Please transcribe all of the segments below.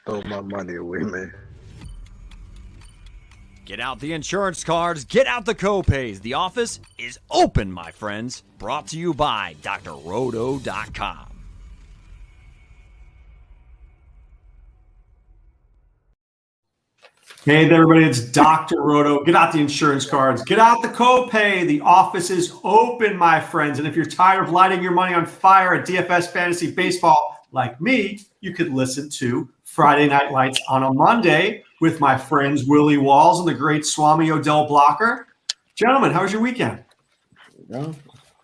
Throw my money away, man. Get out the insurance cards, get out the copays. The office is open, my friends. Brought to you by drroto.com. Hey there, everybody. It's Dr. Roto. Get out the insurance cards. Get out the copay. The office is open, my friends. And if you're tired of lighting your money on fire at DFS Fantasy Baseball like me, you could listen to Friday Night Lights on a Monday with my friends Willie Walls and the great Swami Odell Blocker. Gentlemen, how was your weekend? No,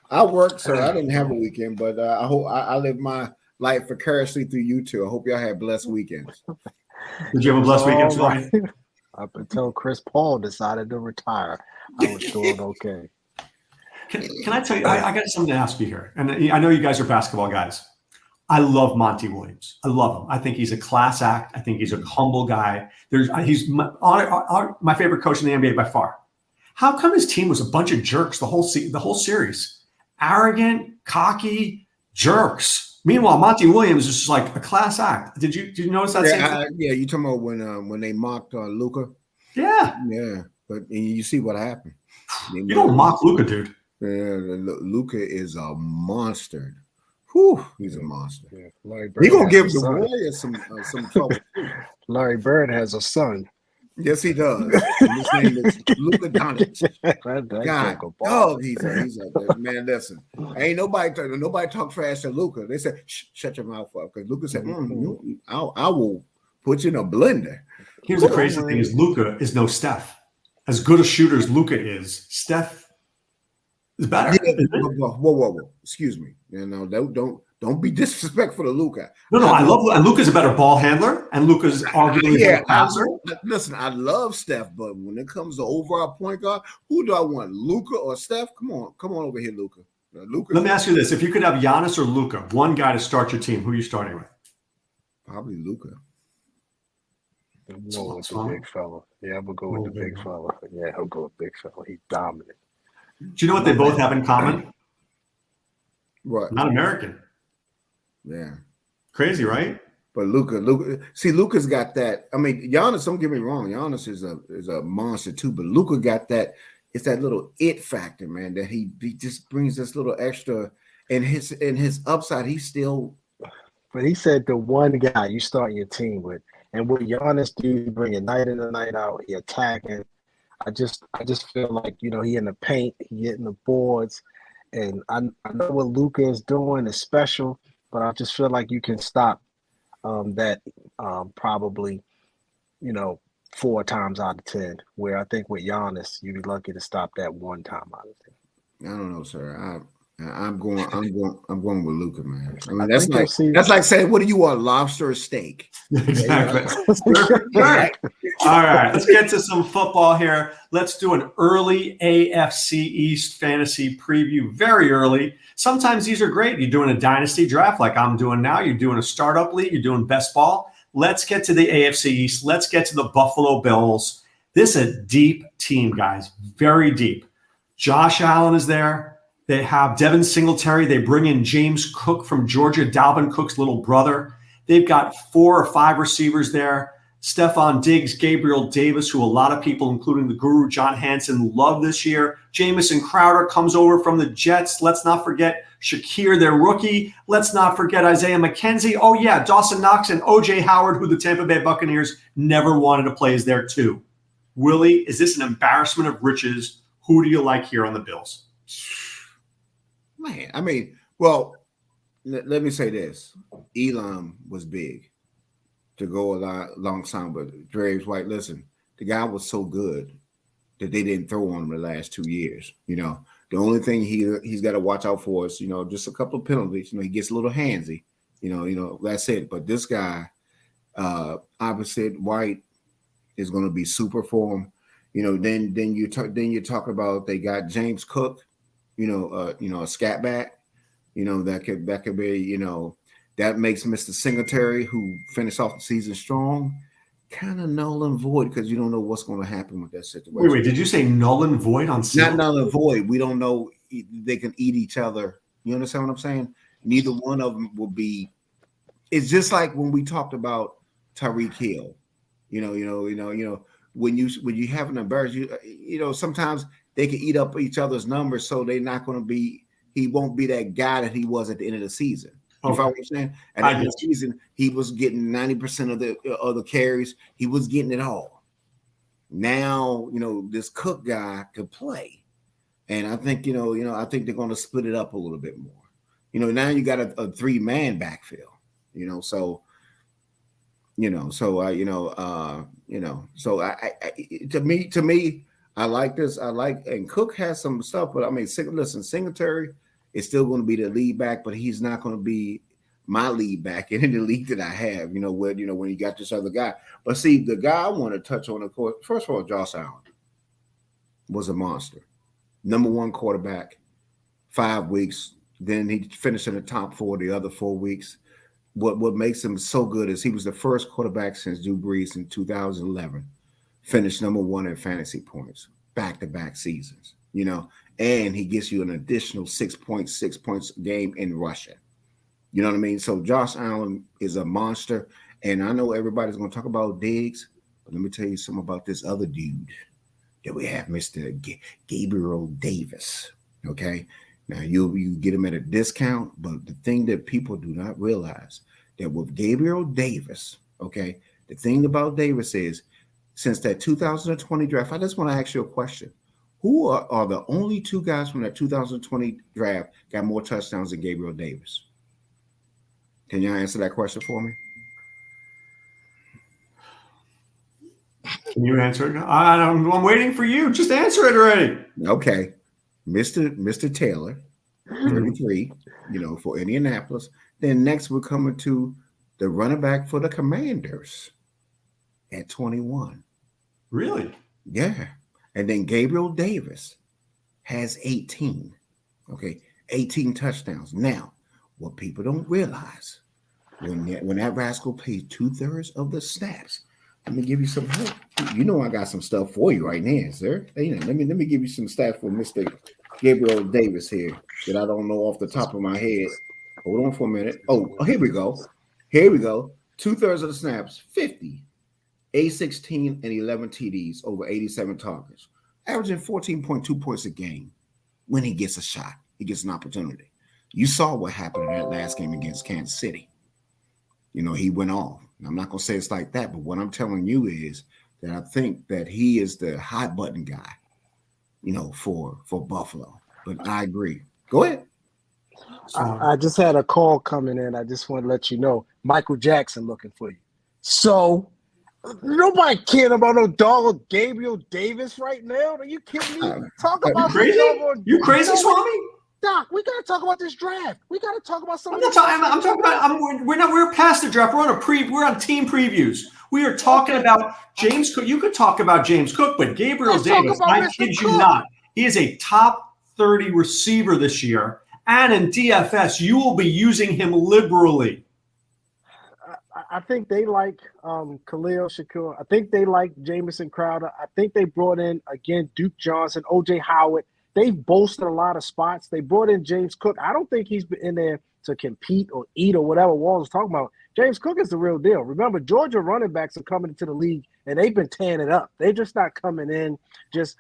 I worked, so I didn't have a weekend, but I hope I live my life vicariously through you two. I hope y'all had blessed weekends. Did you have a blessed weekend, Swami? Up until Chris Paul decided to retire, I was doing okay. Can I tell you, I got something to ask you here. And I know you guys are basketball guys. I love Monty Williams. I love him. I think he's a class act. I think he's a humble guy. He's my favorite coach in the NBA by far. How come his team was a bunch of jerks the whole series? Arrogant, cocky jerks. Meanwhile, Monty Williams is just like a class act. Did you notice that? Yeah, you talking about when they mocked Luka? Yeah. But you see what happened. You don't mock Luka, dude. Yeah, Luka is a monster. Whew, he's a monster. Yeah, He's gonna give the Warriors some trouble. Larry Bird has a son. Yes, he does. His name is Luka Doncic. God, he's a man. Listen, ain't nobody talk trash to Luka. They said, shut your mouth up, because Luka said, I will put you in a blender. Here's the crazy thing: is Luka is no Steph. As good a shooter as Luka is, Steph is better. Yeah, whoa! Excuse me. Don't be disrespectful to Luka. No, I love Luka. And Luka's a better ball handler, and Luka's arguably a better passer. Listen, I love Steph, but when it comes to overall point guard, who do I want, Luka or Steph? Come on over here, Luka. Let me ask you this: if you could have Giannis or Luka, one guy to start your team, who are you starting with? Probably Luka. I'm going with the big fella. Yeah, I'm gonna go with the big fella. Yeah, he'll go with big fella. He's dominant. Do you know what they both have in common? What? Not American. Yeah. Crazy, right? But Luka's got that. I mean, Giannis, don't get me wrong. Giannis is a monster too, but Luka got that. It's that little it factor, man, that he just brings this little extra, and his upside, he's still. But he said the one guy you start your team with, and what Giannis do, he bring it night in and night out. He attacking. I just feel like, he in the paint, he getting the boards, and I know what Luka is doing is special, but I just feel like you can stop that probably, 4 times out of 10. Where I think with Giannis, you'd be lucky to stop that 1 time out of 10. I don't know, sir. I'm going with Luka, man. I mean, that's like saying, what do you want, lobster or steak? Exactly. All right, let's get to some football here. Let's do an early AFC East fantasy preview, very early. Sometimes these are great. You're doing a dynasty draft like I'm doing now. You're doing a startup league. You're doing best ball. Let's get to the AFC East. Let's get to the Buffalo Bills. This is a deep team, guys, very deep. Josh Allen is there. They have Devin Singletary. They bring in James Cook from Georgia, Dalvin Cook's little brother. They've got 4 or 5 receivers there. Stephon Diggs, Gabriel Davis, who a lot of people, including the guru John Hansen, love this year. Jamison Crowder comes over from the Jets. Let's not forget Shakir, their rookie. Let's not forget Isaiah McKenzie. Oh, yeah, Dawson Knox and O.J. Howard, who the Tampa Bay Buccaneers never wanted to play, is there too. Willie, is this an embarrassment of riches? Who do you like here on the Bills? Man, I mean, well, let me say this. Elam was big to go alongside with Draves White. Listen, the guy was so good that they didn't throw on him the last 2 years. The only thing he's got to watch out for is, just a couple of penalties. He gets a little handsy. That's it. But this guy, opposite White, is going to be super for him. Then you talk about they got James Cook. A scat back, that could be, that makes Mr. Singletary, who finished off the season strong, kind of null and void, because you don't know what's going to happen with that situation. Wait, did you say null and void on Singletary? Not null and void. We don't know. They can eat each other. You understand what I'm saying? Neither one of them will be. It's just like when we talked about Tyreek Hill. When you have an embarrassment, sometimes they can eat up each other's numbers, so they're not going to be. He won't be that guy that he was at the end of the season. You follow what I'm saying? At the end of the season, he was getting 90% of the carries. He was getting it all. Now, this Cook guy could play, and I think I think they're going to split it up a little bit more. Now you got a 3-man backfield. So to me, I like this. And Cook has some stuff, but I mean, listen, Singletary is still going to be the lead back, but he's not going to be my lead back in the league that I have. When you got this other guy. But see, the guy I want to touch on, of course, first of all, Josh Allen was a monster, #1 quarterback, 5 weeks. Then he finished in the top 4 the other 4 weeks. What makes him so good is he was the first quarterback since Drew Brees in 2011, finished #1 in fantasy points, back-to-back seasons, and he gets you an additional 6.6 points a game in rushing. You know what I mean? So Josh Allen is a monster, and I know everybody's going to talk about Diggs, but let me tell you something about this other dude that we have, Mr. Gabriel Davis, okay? Now, you get him at a discount, but the thing that people do not realize that with Gabriel Davis, okay, the thing about Davis is since that 2020 draft, I just want to ask you a question. Who are the only 2 guys from that 2020 draft got more touchdowns than Gabriel Davis? Can y'all answer that question for me? Can you answer it? I'm waiting for you. Just answer it already. Okay. Mr. Taylor, 33, for Indianapolis. Then next we're coming to the running back for the Commanders at 21. Really? Yeah. And then Gabriel Davis has 18. Okay, 18 touchdowns. Now, what people don't realize, when that rascal plays 2/3 of the snaps, let me give you some help. I got some stuff for you right now, sir. Let me give you some stats for Mr. Gabriel Davis here that I don't know off the top of my head. Hold on for a minute. Oh, here we go. 2/3 of the snaps, 50, A16, and 11 TDs, over 87 targets, averaging 14.2 points a game. When he gets a shot, he gets an opportunity. You saw what happened in that last game against Kansas City. He went off. I'm not going to say it's like that, but what I'm telling you is that I think that he is the hot button guy, for Buffalo. But I agree. Go ahead. I just had a call coming in. I just want to let you know, Michael Jackson looking for you. So nobody caring about no dog Gabriel Davis right now. Are you kidding me? Talk about crazy. You crazy, Swami? Doc, we gotta talk about this draft. We gotta talk about something. I'm talking about. We're past the draft. We're on team previews. We are talking about James Cook. You could talk about James Cook, but Gabriel Davis, I kid you not, he is a top 30 receiver this year. And in DFS, you will be using him liberally. I think they like Khalil Shakur. I think they like Jamison Crowder. I think they brought in, again, Duke Johnson, O.J. Howard. They've bolstered a lot of spots. They brought in James Cook. I don't think he's been in there to compete or eat or whatever Wall was talking about. James Cook is the real deal. Remember, Georgia running backs are coming into the league, and they've been tearing it up. They're just not coming in just,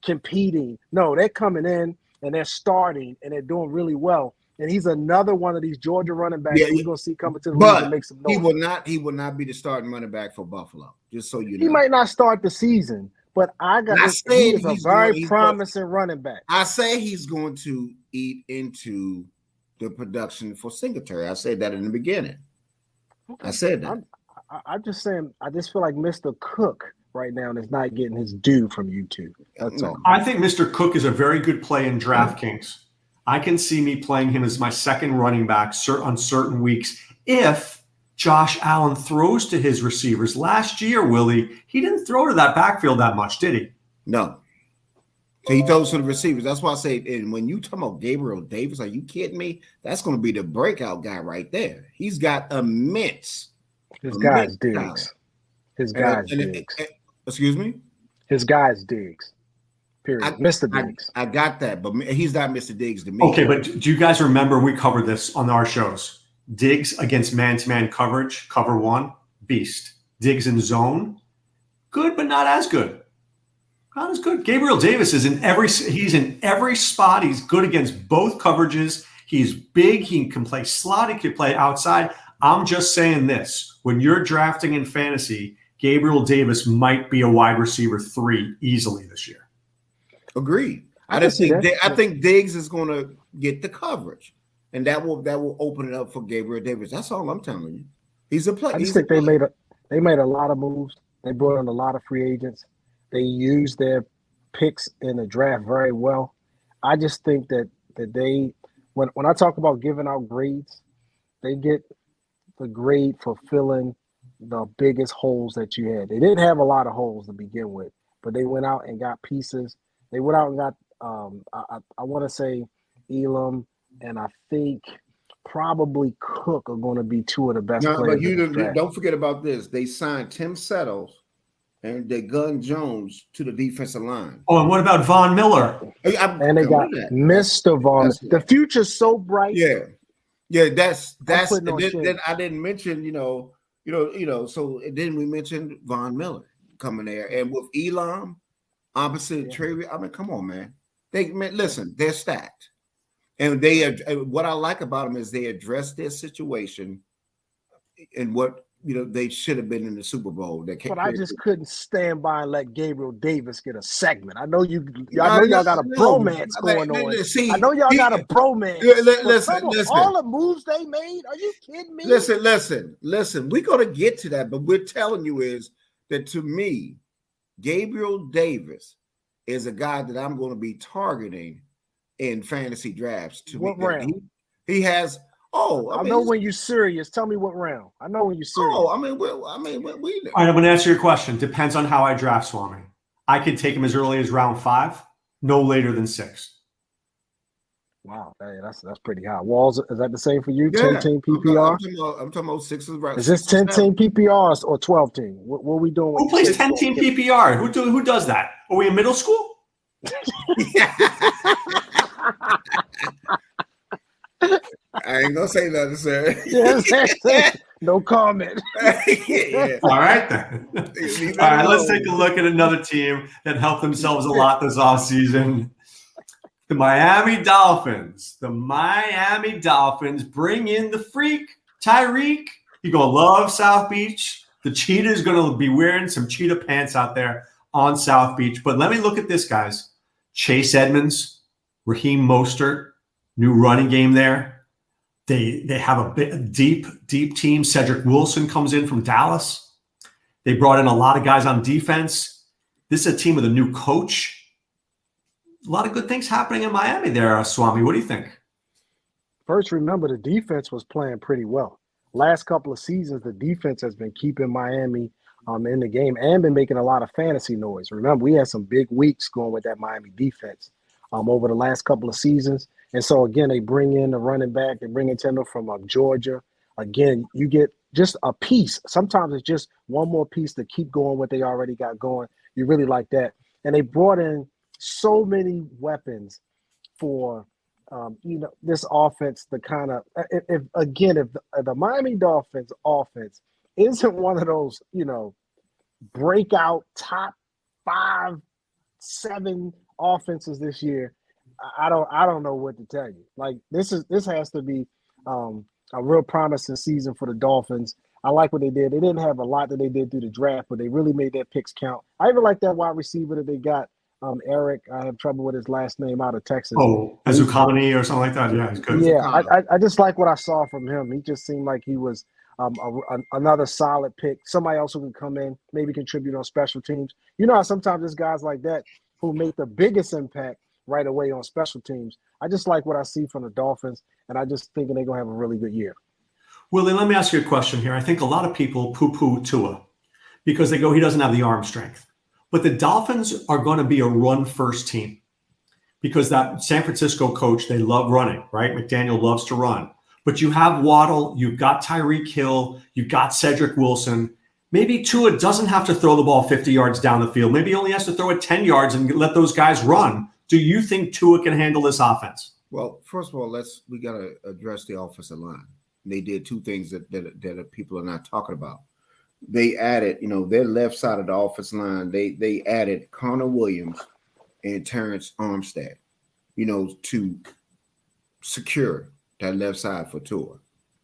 competing. No, they're coming in, and they're starting, and they're doing really well. And he's another one of these Georgia running backs we're going to see coming to the league and make some noise. He will not be the starting running back for Buffalo, just so you know. He might not start the season, but he's a very promising running back. I say he's going to eat into the production for Singletary. I said that in the beginning. Okay. I said that. I'm just saying, I just feel like Mr. Cook right now is not getting his due from YouTube. That's all. I think Mr. Cook is a very good play in DraftKings. I can see me playing him as my second running back on certain weeks if Josh Allen throws to his receivers. Last year, Willie, he didn't throw to that backfield that much, did he? No. So he throws to the receivers. That's why I say, and when you talk about Gabriel Davis, are you kidding me? That's going to be the breakout guy right there. He's got immense. His guy's Diggs. His guy's Diggs. Excuse me? His guy's Diggs. Period. Mr. Diggs. I got that, but he's not Mr. Diggs to me. Okay, but do you guys remember we covered this on our shows? Diggs against man-to-man coverage, cover one, beast. Diggs in zone, good, but not as good. Not as good. Gabriel Davis he's in every spot. He's good against both coverages. He's big. He can play slot. He can play outside. I'm just saying this. When you're drafting in fantasy, Gabriel Davis might be a wide receiver 3 easily this year. Agreed. I think Diggs is going to get the coverage, and that will open it up for Gabriel Davis. That's all I'm telling you. He's a player. I just think they made a lot of moves. They brought in a lot of free agents. They used their picks in the draft very well. I just think that they, when I talk about giving out grades, they get the grade for filling the biggest holes that you had. They didn't have a lot of holes to begin with, but they went out and got pieces. They went out and got, I want to say Elam, and I think probably Cook are going to be 2 of the best players. But don't forget about this. They signed Tim Settles and they gunned Jones to the defensive line. Oh, and what about Von Miller? And they got Mr. Von. The future's so bright. Yeah. That's. Then I didn't mention, So then we mentioned Von Miller coming there, and with Elam opposite Trey. I mean, come on, man. Listen, they're stacked, and what I like about them is they address their situation and what they should have been in the Super Bowl. But I just couldn't stand by and let Gabriel Davis get a segment. I know y'all got a bromance going on. I know y'all got a bromance. Listen. All the moves they made. Are you kidding me? Listen. We're gonna get to that, but we're telling you is that to me, Gabriel Davis is a guy that I'm going to be targeting in fantasy drafts. What round? He has. I know when you're serious. Tell me what round. I know when you're serious. We. All right, I'm going to answer your question. Depends on how I draft Swami. I could take him as early as round 5, no later than 6. Wow, that's pretty high. Walls, is that the same for you? 10-team PPR? I'm talking about 6 right. Is this 10-team PPR or 12-team? What are we doing? Who plays 10-team PPR? Who does that? Are we in middle school? I ain't gonna say nothing, sir. Yes, no comment. All right, then. All right, let's take a look at another team that helped themselves a lot this offseason. The Miami Dolphins. The Miami Dolphins bring in the freak, Tyreek. You're going to love South Beach. The cheetah is going to be wearing some cheetah pants out there on South Beach. But let me look at this, guys. Chase Edmonds, Raheem Mostert, new running game there. They have a deep team. Cedric Wilson comes in from Dallas. They brought in a lot of guys on defense. This is a team with a new coach. A lot of good things happening in Miami there, Swami. What do you think? First, remember the defense was playing pretty well. Last couple of seasons, the defense has been keeping Miami in the game and been making a lot of fantasy noise. Remember, we had some big weeks going with that Miami defense over the last couple of seasons. And so, again, they bring in a running back. They bring in Tender from Georgia. Again, you get just a piece. Sometimes it's just one more piece to keep going what they already got going. You really like that. And they brought in so many weapons for, this offense to kind of – if the Miami Dolphins offense isn't one of those, breakout top 5, 7 offenses this year, I don't know what to tell you. Like this has to be a real promising season for the Dolphins. I like what they did. They didn't have a lot that they did through the draft, but they really made their picks count. I even like that wide receiver that they got, Eric. I have trouble with his last name out of Texas. Oh, Azukani or something like that. Yeah, he's good. Yeah, I just like what I saw from him. He just seemed like he was another solid pick. Somebody else who can come in, maybe contribute on special teams. You know how sometimes there's guys like that who make the biggest impact right away on special teams. I just like what I see from the Dolphins, and I just think they're going to have a really good year. Willie, let me ask you a question here. I think a lot of people poo-poo Tua because they go, he doesn't have the arm strength. But the Dolphins are going to be a run-first team because that San Francisco coach, they love running, right? McDaniel loves to run. But you have Waddle, you've got Tyreek Hill, you've got Cedric Wilson. Maybe Tua doesn't have to throw the ball 50 yards down the field. Maybe he only has to throw it 10 yards and let those guys run. Do you think Tua can handle this offense? Well, first of all, we got to address the offensive line. They did 2 things that people are not talking about. they added, their left side of the offensive line, they added Connor Williams and Terrence Armstead, to secure that left side for Tua.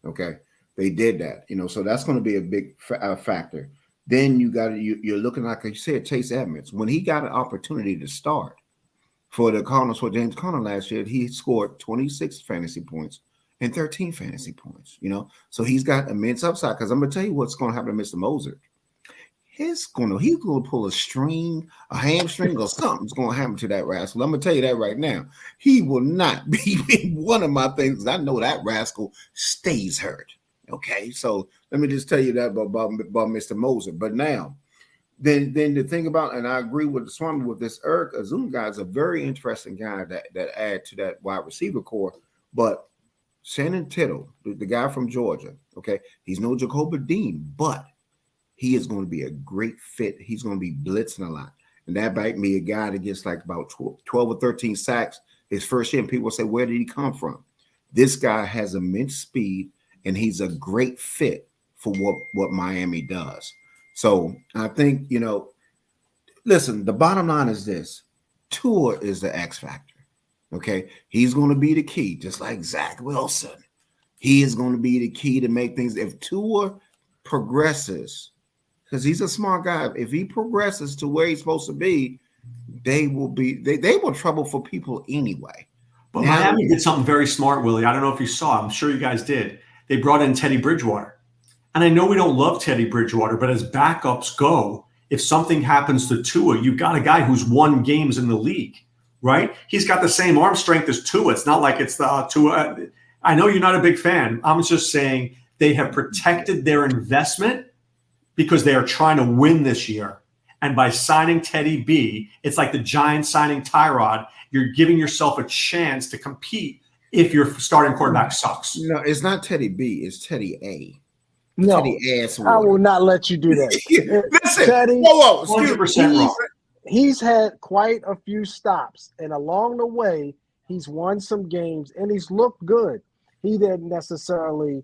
Okay, they did that, so that's going to be a big factor. Then you're looking like you said, Chase Edmonds. When he got an opportunity to start for the Cardinals for James Conner last year, he scored 26 fantasy points and 13 fantasy points. So he's got immense upside. Because I'm gonna tell you what's going to happen to Mr. Moser. He's going to pull a hamstring, or something's going to happen to that rascal. I'm gonna tell you that right now. He will not be one of my things. I know that rascal stays hurt. Okay, so let me just tell you that about Mr. Moser. But now, then the thing about, and I agree with Swami with this Eric Azum guy is a very interesting guy that add to that wide receiver core. But Shannon Tittle, the guy from Georgia, okay, he's no Jacoby Dean, but he is going to be a great fit. He's going to be blitzing a lot, and that might be a guy that gets like about 12 or 13 sacks his first year. And people say, where did he come from? This guy has immense speed. And he's a great fit for what Miami does. So I think, listen, the bottom line is this. Tua is the X factor, okay? He's going to be the key, just like Zach Wilson. He is going to be the key to make things. If Tua progresses, because he's a smart guy, if he progresses to where he's supposed to be, they will trouble for people anyway. But Miami did something very smart, Willie. I don't know if you saw. I'm sure you guys did. They brought in Teddy Bridgewater. And I know we don't love Teddy Bridgewater, but as backups go, if something happens to Tua, you've got a guy who's won games in the league, right? He's got the same arm strength as Tua. It's not like it's the Tua. I know you're not a big fan. I'm just saying they have protected their investment because they are trying to win this year. And by signing Teddy B, it's like the Giants signing Tyrod. You're giving yourself a chance to compete if your starting quarterback sucks. No, it's not Teddy B. It's Teddy A. No, Teddy ass. I will not let you do that. Listen, Teddy, whoa, 100% wrong. He's had quite a few stops, and along the way, he's won some games, and he's looked good. He didn't necessarily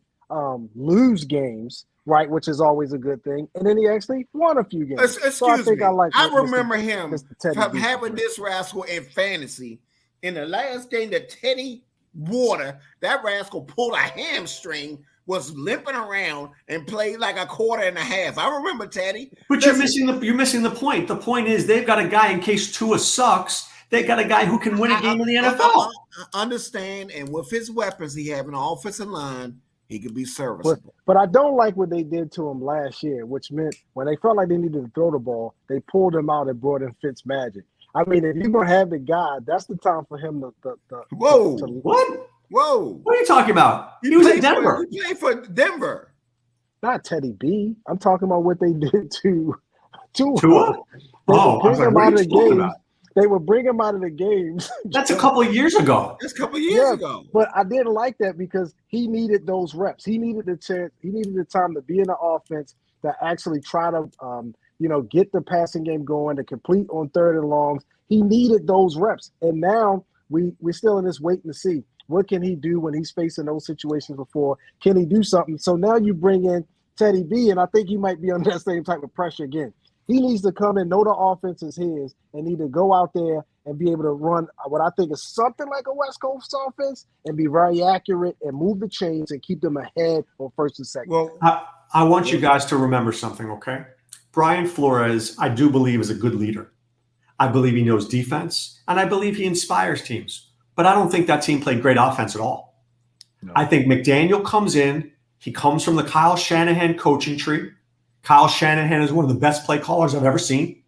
lose games, right, which is always a good thing. And then he actually won a few games. Excuse me. I remember Mr. him Teddy having this rascal in fantasy. In the last game that Teddy Water, that rascal pulled a hamstring, was limping around and played like a quarter and a half. I remember Teddy. But you're missing the point. The point is they've got a guy in case Tua sucks. They got a guy who can win a game in the NFL. I understand, and with his weapons he have an offensive line, he could be serviceable. But I don't like what they did to him last year, which meant when they felt like they needed to throw the ball, they pulled him out and brought in Fitzmagic. I mean, if you're going to have the guy, that's the time for him to What? Whoa. What are you talking about? He was in Denver. He played for Denver. Not Teddy B. I'm talking about what they did to Tua? They would bring him out of the games. That's a couple of years ago. That's a couple of years ago. But I didn't like that because he needed those reps. He needed the chance. He needed the time to be in the offense to actually try to get the passing game going, to complete on third and longs. He needed those reps. And now we're still in this waiting to see. What can he do when he's facing those situations before? Can he do something? So now you bring in Teddy B, and I think he might be under that same type of pressure again. He needs to come and know the offense is his and need to go out there and be able to run what I think is something like a West Coast offense and be very accurate and move the chains and keep them ahead on first and second. Well, I want you guys to remember something, okay? Brian Flores, I do believe, is a good leader. I believe he knows defense, and I believe he inspires teams. But I don't think that team played great offense at all. No. I think McDaniel comes in. He comes from the Kyle Shanahan coaching tree. Kyle Shanahan is one of the best play callers I've ever seen.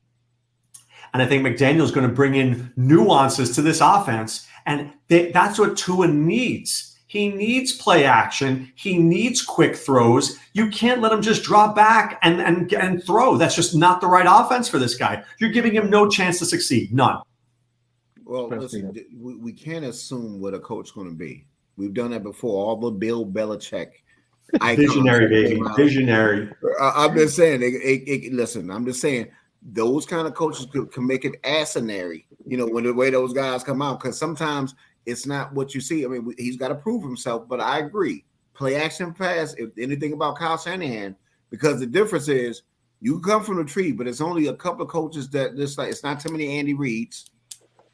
And I think McDaniel is going to bring in nuances to this offense. And that's what Tua needs. He needs play action. He needs quick throws. You can't let him just drop back and throw. That's just not the right offense for this guy. You're giving him no chance to succeed. None. Well, listen, we can't assume what a coach is going to be. We've done that before. All the Bill Belichick visionary, baby, visionary. I'm just saying. Listen, I'm just saying those kind of coaches can make it asinary. When the way those guys come out, because sometimes it's not what you see. I mean, he's got to prove himself. But I agree. Play action pass. If anything about Kyle Shanahan, because the difference is you come from the tree, but it's only a couple of coaches that just like it's not too many Andy Reeds,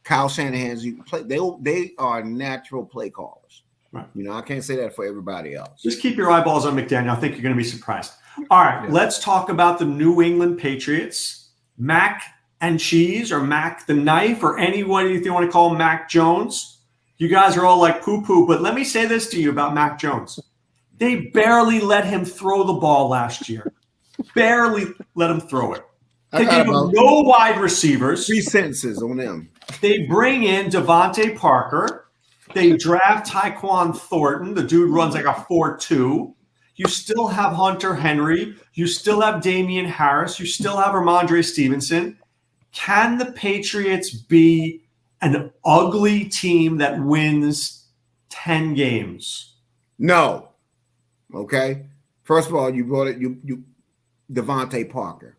Kyle Shanahan's. You play. They are natural play callers. Right. You know, I can't say that for everybody else. Just keep your eyeballs on McDaniel. I think you're going to be surprised. All right, let's talk about the New England Patriots. Mac and Cheese, or Mac the Knife, or anyone if you want to call him Mac Jones. You guys are all like poo-poo, but let me say this to you about Mac Jones. They barely let him throw the ball last year. Barely let him throw it. They gave him no wide receivers. 3 sentences on them. They bring in Devontae Parker. They draft Tyquan Thornton. The dude runs like a 4.2. You still have Hunter Henry. You still have Damian Harris. You still have Ramondre Stevenson. Can the Patriots be an ugly team that wins 10 games? No. Okay. First of all, you brought it. You Devontae Parker.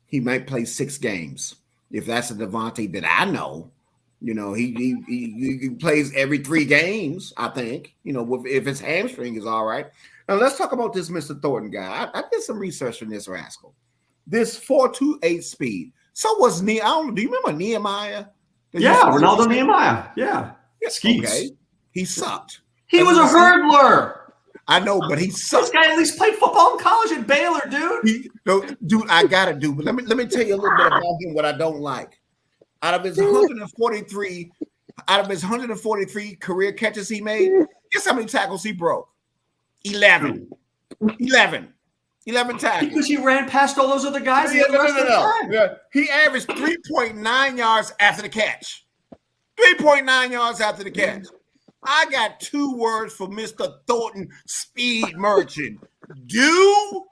He might play 6 games. If that's a Devontae that I know, you know, he plays every 3 games, I think, you know, if his hamstring is all right. Now, let's talk about this Mr. Thornton guy. I did some research on this rascal. This 4.28 speed. So was do you remember Nehemiah? Yeah, Ronaldo Nehemiah. Yeah. Skeets. Okay. He sucked. He was a hurdler. I know, but he sucked. This guy at least played football in college at Baylor, dude. Dude, I gotta do. But let me tell you a little bit about him. What I don't like. Out of his 143 career catches he made, guess how many tackles he broke? 11 tackles. Because he ran past all those other guys. No. He averaged 3.9 yards after the catch. 3.9 yards after the catch. I got 2 words for Mr. Thornton, speed merchant. Do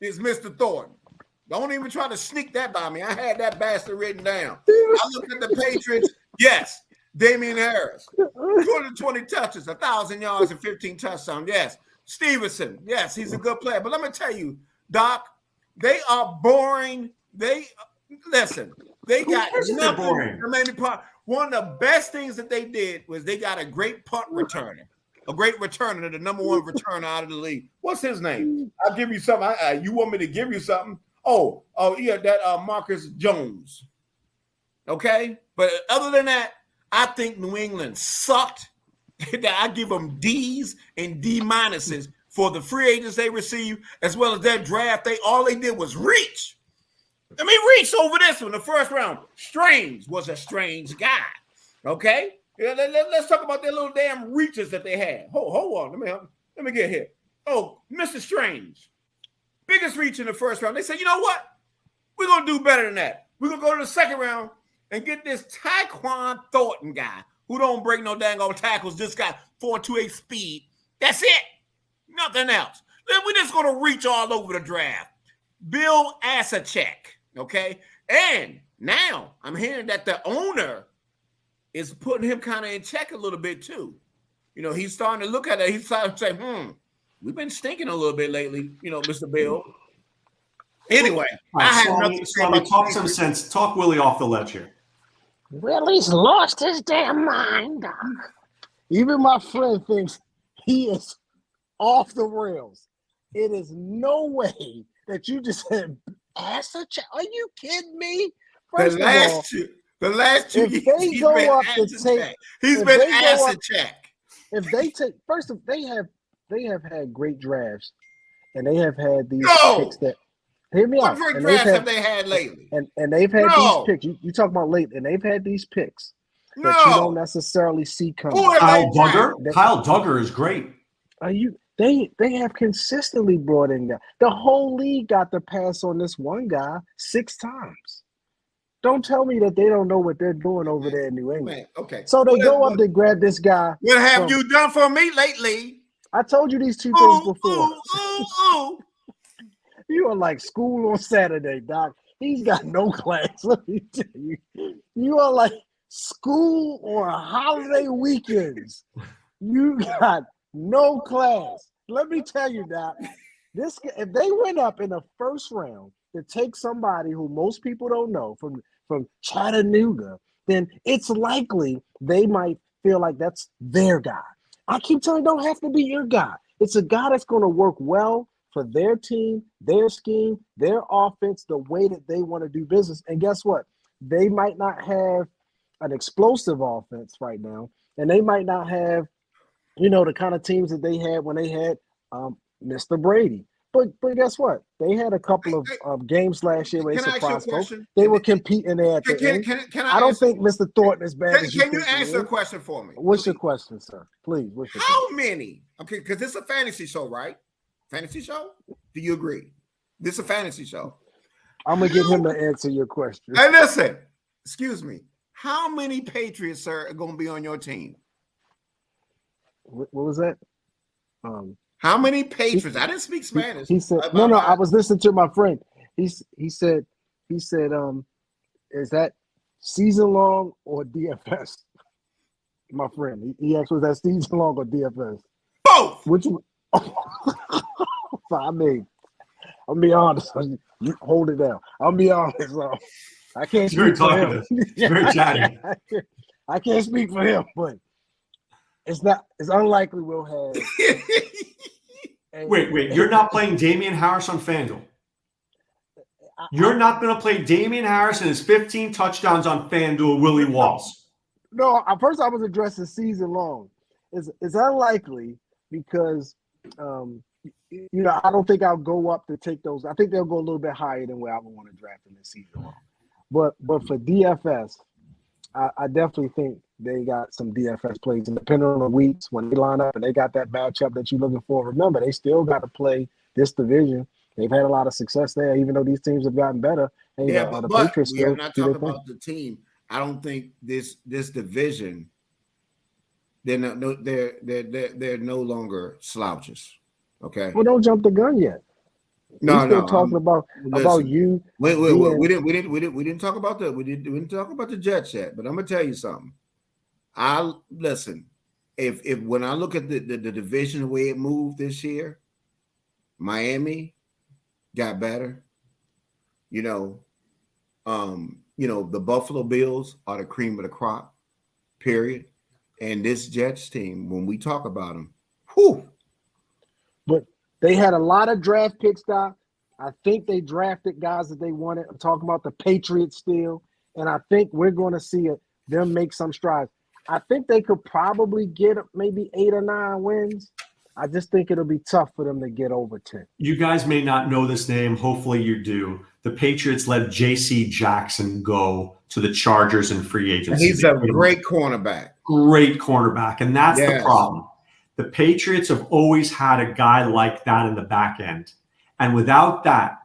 is Mr. Thornton. Don't even try to sneak that by me. I had that bastard written down. I looked at the Patriots. Yes, Damian Harris, 220 touches, 1,000 yards, and 15 touchdowns. Yes, Stevenson. Yes, he's a good player. But let me tell you, Doc, they are boring. They got nothing. Boring. One of the best things that they did was they got a great punt returner. A great returner, the number 1 returner out of the league. What's his name? I'll give you something. You want me to give you something? Oh, yeah, that Marcus Jones. Okay? But other than that, I think New England sucked. I give them D's and D minuses for the free agents they received, as well as their draft. All they did was reach. Let me reach over this one, the first round. Strange was a strange guy. Okay? Yeah, let's talk about their little damn reaches that they had. Hold on. Let me get here. Oh, Mr. Strange. Biggest reach in the first round. They said, you know what? We're going to do better than that. We're going to go to the second round and get this Tyquan Thornton guy who don't break no dang old tackles. Just got 4.28 speed. That's it. Nothing else. Then we're just going to reach all over the draft. Bill Asachek. Okay? And now I'm hearing that the owner is putting him kind of in check a little bit too. You know, he's starting to look at it. He's starting to say, we've been stinking a little bit lately, you know, Mr. Bill. Anyway, I have nothing to say about talk some sense. Talk Willie off the ledge here. Willie's lost his damn mind. Even my friend thinks he is off the rails. It is no way that you just said, are you kidding me? First the last two years, he's been acid check. If they take they have had great drafts, and they have had these picks that hear me out. What drafts have they had lately? And they've had these picks. You talk about late, and they've had these picks that you don't necessarily see coming. Kyle Duggar is great. They have consistently brought in guys. The whole league got the pass on this one guy 6 times. Don't tell me that they don't know what they're doing over there in New England. Man, okay. So they go up to grab this guy. What have you done for me lately? I told you these 2 things before. You are like school on Saturday, Doc. He's got no class. Let me tell you. You are like school on holiday weekends. You got no class. Let me tell you, Doc. If they went up in the first round to take somebody who most people don't know from Chattanooga, then it's likely they might feel like that's their guy. I keep telling you, don't have to be your guy. It's a guy that's going to work well for their team, their scheme, their offense, the way that they want to do business. And guess what? They might not have an explosive offense right now, and they might not have, the kind of teams that they had when they had Mr. Brady. But guess what? They had a couple of games last year where they surprised folks. They were competing there at the end. I don't think Mr. Thornton is bad as you think. Can you answer a question for me? What's your question, sir? Please. How many? Okay, because this is a fantasy show, right? Fantasy show? Do you agree? This is a fantasy show. I'm going to get him to answer your question. Hey, listen. Excuse me. How many Patriots, sir, are going to be on your team? What was that? How many Patriots? I didn't speak Spanish. He said, no, I was listening to my friend. He said, is that season long or DFS? My friend. He asked, was that season long or DFS? Both. Which one? I mean, I'll be honest. You hold it down. I'll be honest. I can't speak for him. Very chatty. I can't speak for him, but it's unlikely we'll have. Wait. You're not playing Damian Harris on FanDuel. You're not going to play Damian Harris and his 15 touchdowns on FanDuel, Willie Walls. No, at first I was addressing season long. It's unlikely because, I don't think I'll go up to take those. I think they'll go a little bit higher than where I would want to draft in this season long. But for DFS, I definitely think they got some DFS plays. And depending on the weeks when they line up and they got that matchup that you're looking for, remember, they still got to play this division. They've had a lot of success there, even though these teams have gotten better. And, but we are not talking about the team. I don't think this division, they're no longer slouches. Okay. Well, don't jump the gun yet. No. Talking about you. Wait. We didn't talk about that. We didn't talk about the Jets yet. But I'm gonna tell you something. Listen. If when I look at the division, the way it moved this year, Miami got better. The Buffalo Bills are the cream of the crop. Period. And this Jets team, when we talk about them, whew. But they had a lot of draft picks, Doc. I think they drafted guys that they wanted. I'm talking about the Patriots still. And I think we're going to see them make some strides. I think they could probably get maybe 8 or 9 wins. I just think it'll be tough for them to get over 10. You guys may not know this name. Hopefully you do. The Patriots let J.C. Jackson go to the Chargers in free agency. He's a great cornerback. And that's the problem. The Patriots have always had a guy like that in the back end. And without that,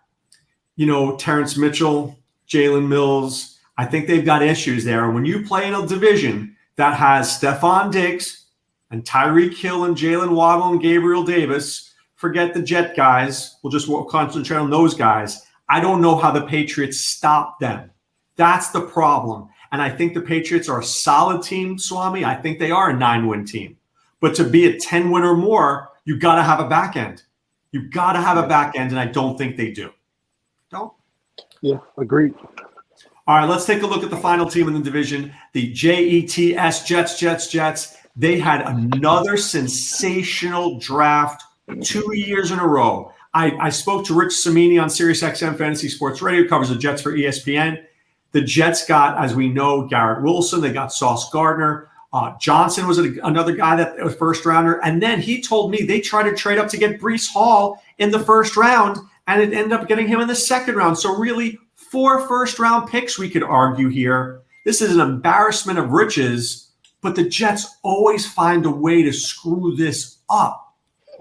Terrence Mitchell, Jalen Mills, I think they've got issues there. And when you play in a division that has Stephon Diggs and Tyreek Hill and Jalen Waddle and Gabriel Davis, forget the Jet guys. We'll just concentrate on those guys. I don't know how the Patriots stop them. That's the problem. And I think the Patriots are a solid team, Swami. I think they are a 9-win team. But to be a 10-win or more, you got to have a back end. You've got to have a back end, and I don't think they do. Don't? Yeah, agreed. All right, let's take a look at the final team in the division, the Jets, Jets. They had another sensational draft 2 years in a row. I spoke to Rich Cimini on SiriusXM Fantasy Sports Radio, covers the Jets for ESPN. The Jets got, as we know, Garrett Wilson. They got Sauce Gardner. Johnson was another guy that was first rounder. And then he told me they tried to trade up to get Breece Hall in the first round, and it ended up getting him in the second round. So really 4 first-round picks, we could argue here. This is an embarrassment of riches, but the Jets always find a way to screw this up.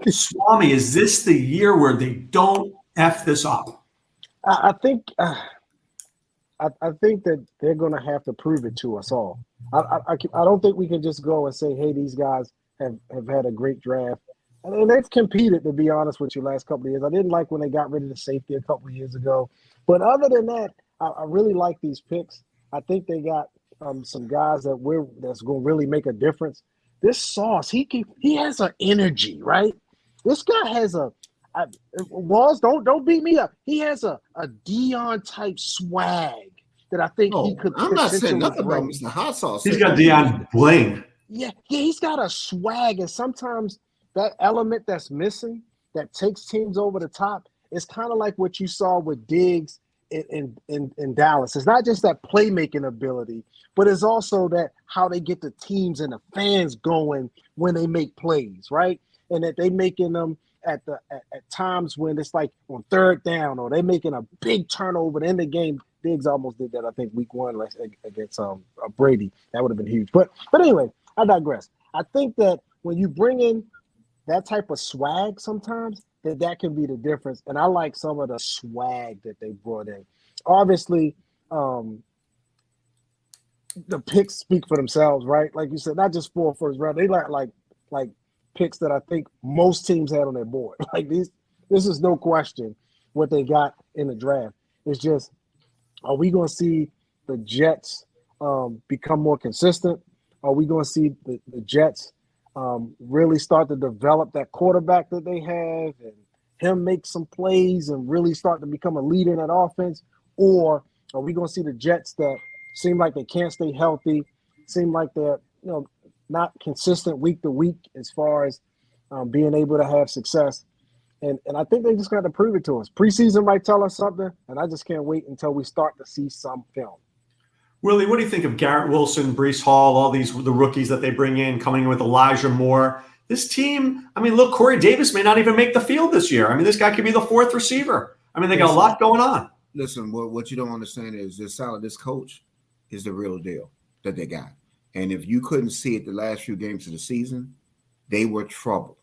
Swami, is this the year where they don't F this up? I think that they're going to have to prove it to us all. I don't think we can just go and say, hey, these guys have had a great draft. And they've competed, to be honest with you, last couple of years. I didn't like when they got rid of the safety a couple of years ago. But other than that, I really like these picks. I think they got some guys that's going to really make a difference. This Sauce, he has an energy, right? This guy has Walls, don't beat me up. He has a Dion type swag that I think he could. I'm not saying nothing about Mr. Hot Sauce. He's got Dion bling. Yeah, he's got a swag, and sometimes that element that's missing that takes teams over the top, it's kind of like what you saw with Diggs in Dallas. It's not just that playmaking ability, but it's also that how they get the teams and the fans going when they make plays, right? And that they making them at times when it's like on third down, or they making a big turnover in the game. Diggs almost did that, I think, week 1 against Brady. That would have been huge. But anyway, I digress. I think that when you bring in that type of swag sometimes, that can be the difference. And I like some of the swag that they brought in. Obviously, the picks speak for themselves, right? Like you said, not just 4 first round. They like picks that I think most teams had on their board. Like this is no question what they got in the draft. It's just, are we going to see the Jets become more consistent? Are we going to see the Jets really start to develop that quarterback that they have and him make some plays and really start to become a leader in that offense? Or are we going to see the Jets that seem like they can't stay healthy, seem like they're not consistent week to week as far as being able to have success? And I think they just got to prove it to us. Preseason might tell us something, and I just can't wait until we start to see some film. Willie, what do you think of Garrett Wilson, Breece Hall, all the rookies that they bring in, coming in with Elijah Moore? This team, I mean, look, Corey Davis may not even make the field this year. I mean, this guy could be the 4th receiver. I mean, they got a lot going on. Listen, what you don't understand is this coach is the real deal that they got. And if you couldn't see it the last few games of the season, they were trouble.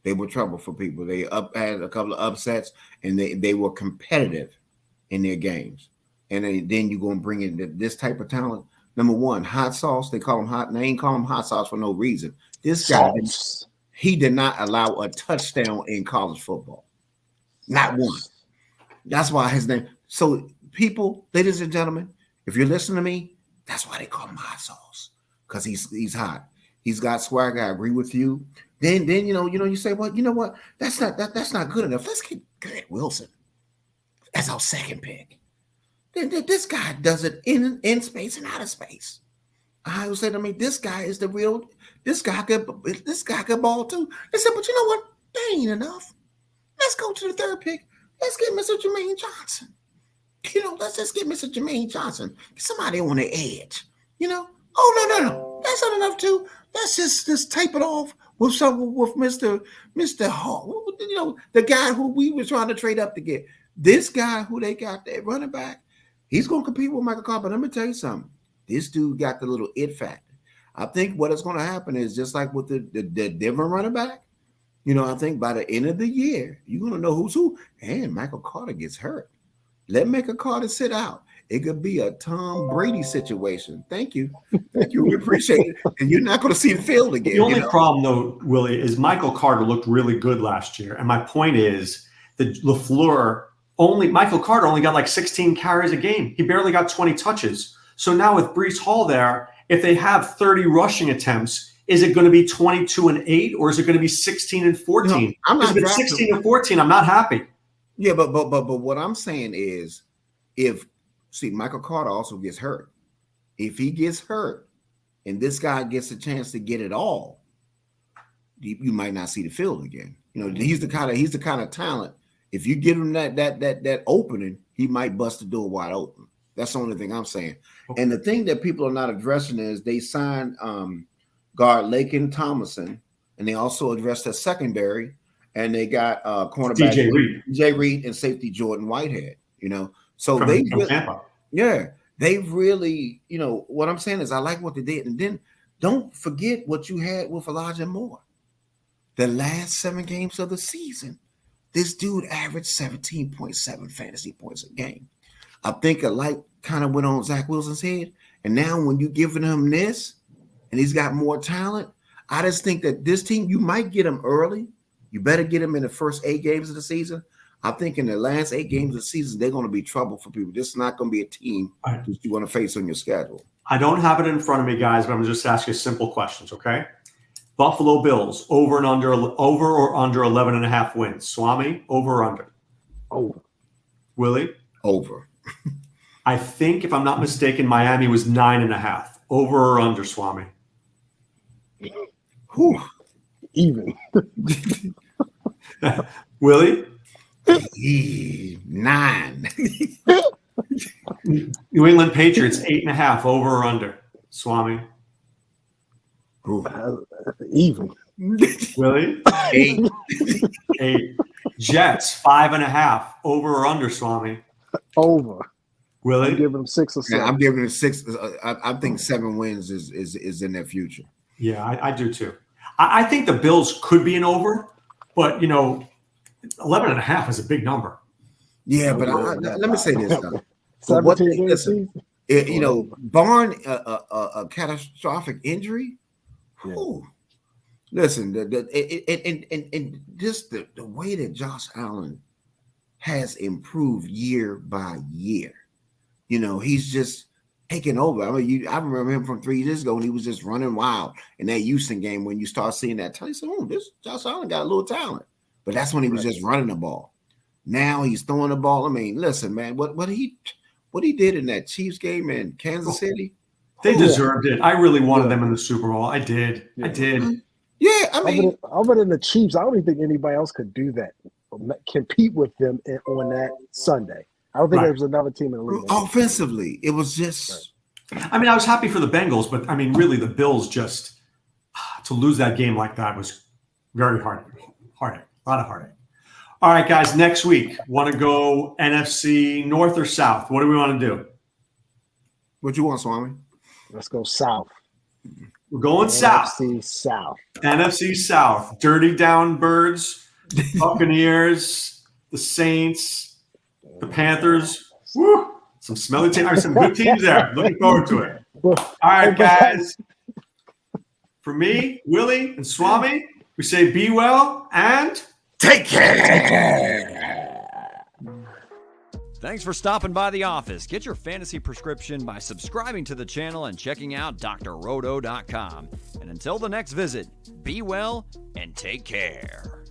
They were trouble for people. They had a couple of upsets, and they were competitive in their games. And then you're going to bring in this type of talent. Number one, hot sauce. They call him hot. They ain't call him hot sauce for no reason. This guy, he did not allow a touchdown in college football. Not one. That's why his name. So people, ladies and gentlemen, if you're listening to me, that's why they call him hot sauce, because he's hot. He's got swag. I agree with you. Then you say, well, you know what? That's not good enough. Let's get Garrett Wilson as our second pick. Then this guy does it in space and out of space. I would say to me, this guy is the real. This guy could ball too. They said, but you know what? That ain't enough. Let's go to the 3rd pick. Let's get Mr. Jermaine Johnson. Let's just get Mr. Jermaine Johnson. Somebody on the edge. Oh no. That's not enough too. Let's just tape it off with Mr. Hall. The guy who we were trying to trade up to get. This guy who they got there, running back, he's going to compete with Michael Carter. But let me tell you something. This dude got the little it factor. I think what is going to happen is just like with the Denver running back. I think by the end of the year, you're going to know who's who. And Michael Carter gets hurt. Let Michael Carter sit out. It could be a Tom Brady situation. Thank you. We appreciate it. And you're not going to see the field again. The only problem, though, Willie, is Michael Carter looked really good last year. And my point is that Michael Carter only got like 16 carries a game. He barely got 20 touches. So now with Breece Hall there, if they have 30 rushing attempts, is it going to be 22-8 or is it going to be 16-14? If it's 16-14, I'm not happy. Yeah, but what I'm saying is, Michael Carter also gets hurt. If he gets hurt and this guy gets a chance to get it all, you might not see the field again. He's the kind of talent. If you give him that opening, he might bust the door wide open. That's the only thing I'm saying. Okay. And the thing that people are not addressing is they signed guard Laken Thomason, and they also addressed the secondary, and they got cornerback DJ Reed and safety Jordan Whitehead. So they've really, what I'm saying is I like what they did. And then don't forget what you had with Elijah Moore. The last 7 games of the season, this dude averaged 17.7 fantasy points a game. I think a light kind of went on Zach Wilson's head. And now when you're giving him this and he's got more talent, I just think that this team, you might get him early. You better get him in the first 8 games of the season. I think in the last 8 games of the season, they're going to be trouble for people. This is not going to be a team that you want to face on your schedule. I don't have it in front of me, guys, but I'm just asking simple questions, okay? Buffalo Bills, over or under 11.5 wins. Swami, over or under? Over. Willie? Over. I think, if I'm not mistaken, Miami was 9.5. Over or under, Swami? Whew. Even. Willie? 9. New England Patriots 8.5 over or under. Swami? Even. Willie? 8. 8. Jets 5.5 over or under. Swami? Over. Willie? I'm giving them 6 or 7. Yeah, I'm giving them 6. I think 7 wins is in their future. Yeah, I do too. I think the Bills could be an over, but 11.5 is a big number. Yeah, but let me say this though. For 17 what they, games listen, barring a catastrophic injury, whew, listen, and just the way that Josh Allen has improved year by year. He's just taking over. I remember him from 3 years ago when he was just running wild in that Houston game. When you start seeing that, you say, "Oh, this Josh Allen got a little talent," but that's when he was just running the ball. Now he's throwing the ball. I mean, listen, man, what he did in that Chiefs game in Kansas City, they deserved it. I really wanted them in the Super Bowl. I did. Yeah, I mean, other than the Chiefs, I don't even think anybody else could do that, compete with them on that Sunday. I don't think there was another team in the league. Offensively, it was just. I mean, I was happy for the Bengals, but I mean, really, the Bills just to lose that game like that was very hard. A lot of heartache. All right, guys. Next week, want to go NFC North or South? What do we want to do? What you want, Swami? Let's go South. We're going South. NFC South. NFC South. Dirty Down Birds, Buccaneers, the Saints. The Panthers, woo, some smelly teams, some good teams there. Looking forward to it. All right, guys. For me, Willie, and Swami, we say be well and take care. Thanks for stopping by the office. Get your fantasy prescription by subscribing to the channel and checking out drroto.com. And until the next visit, be well and take care.